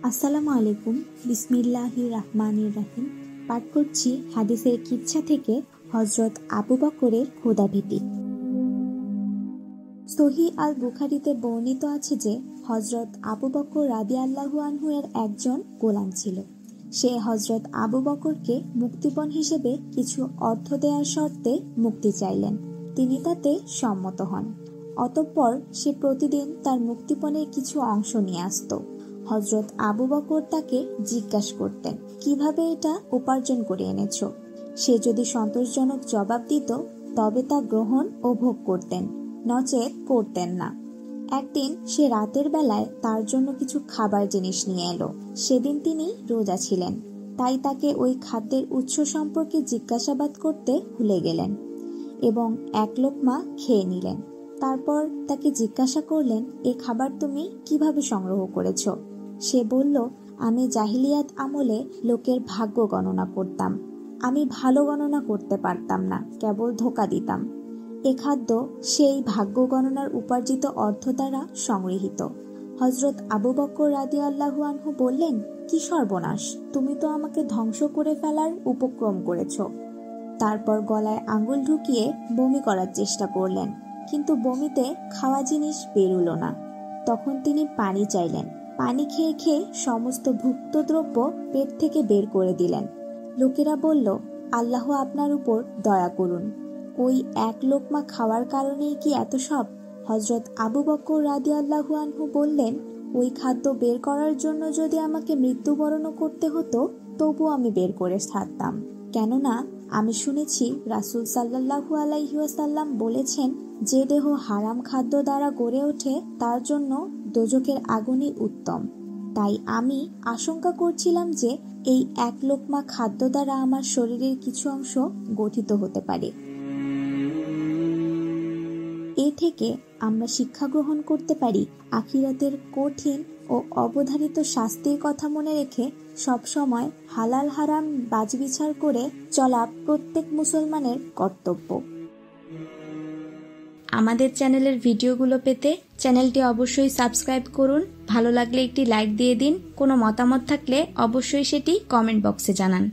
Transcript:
আসসালামু আলাইকুম। বিসমিল্লাহির রহমানির রহিম। পাঠ করছি হাদিসের কিচ্ছা থেকে হযরত আবু বকরের খোদাভীতি। সহিহ আল বুখারীতে বর্ণিত আছে যে হযরত আবু বকর রাদিয়াল্লাহু আনহু এর একজন গোলাম ছিল। সে হযরত আবু বকরকে মুক্তিপণ হিসেবে কিছু অর্থ দেওয়ার শর্তে মুক্তি চাইলেন। তিনি তাতে সম্মত হন। অতঃপর সে প্রতিদিন তার মুক্তিপণের কিছু অংশ নিয়ে আসত। হযরত আবু বকর তাকে জিজ্ঞাসা করতেন, কিভাবে এটা উপার্জন করে এনেছো? সে যদি সন্তোষজনক জবাব দিত তবে তা গ্রহণ ও ভোগ করতেন, নচেত করতেন না। একদিন সে রাতের বেলায় তার জন্য কিছু খাবার জিনিস নিয়ে এলো। সেদিন তিনি রোজা ছিলেন, তাই তাকে ওই খাদ্যের উৎস সম্পর্কে জিজ্ঞাসাবাদ করতে ভুলে গেলেন এবং এক লোকমা খেয়ে নিলেন। তারপর তাকে জিজ্ঞাসা করলেন, এ খাবার তুমি কিভাবে সংগ্রহ করেছো? সে বলল, আমি জাহিলিয়াত আমলে লোকের ভাগ্য গণনা করতাম। আমি ভালো গণনা করতে পারতাম না, কেবল ধোঁকা দিতাম। এ খাদ্য সেই ভাগ্য গণনার উপার্জিত অর্থ দ্বারা সংগৃহীত। হযরত আবু বকর রাদিয়াল্লাহু আনহু বললেন, কি সর্বনাশ! তুমি তো আমাকে ধ্বংস করে ফেলার উপক্রম করেছ। তারপর গলায় আঙ্গুল ঢুকিয়ে বমি করার চেষ্টা করলেন, কিন্তু বমিতে খাওয়া জিনিস বেরুল না। তখন তিনি পানি চাইলেন। পানি খেয়ে খেয়ে সমস্ত ভুক্ত দ্রব্য পেট থেকে বের করে দিলেন। লোকেরা বলল, আল্লাহ আপনার উপর দয়া করুন। ওই এক লোকমা খাওয়ার কারণেই কি এত সব? হযরত আবু বকর রাদিয়াল্লাহু আনহু বললেন, ওই খাদ্য বের করার জন্য যদি আমাকে মৃত্যুবরণ করতে হতো তবু আমি বের করে ছাড়তাম। কেননা আমি শুনেছি রাসূল সাল্লাল্লাহু আলাইহি ওয়াসাল্লাম বলেছেন, যে দেহ হারাম খাদ্য দ্বারা গড়ে ওঠে তার জন্য দোজখের আগুনই উত্তম। তাই আমি আশঙ্কা করছিলাম যে এই এক লোকমা খাদ্য দ্বারা আমার শরীরের কিছু অংশ গঠিত হতে পারে। এ থেকে আমরা শিক্ষা গ্রহণ করতে পারি, আখিরাতের কঠিন ও অবধারিত শাস্তির কথা মনে রেখে সবসময় হালাল হারাম বাছবিচার করে চলা প্রত্যেক মুসলমানের কর্তব্য। আমাদের চ্যানেলের ভিডিওগুলো পেতে চ্যানেলটি অবশ্যই সাবস্ক্রাইব করুন। ভালো লাগলে একটি লাইক দিয়ে দিন। কোনো মতামত থাকলে অবশ্যই সেটি কমেন্ট বক্সে জানান।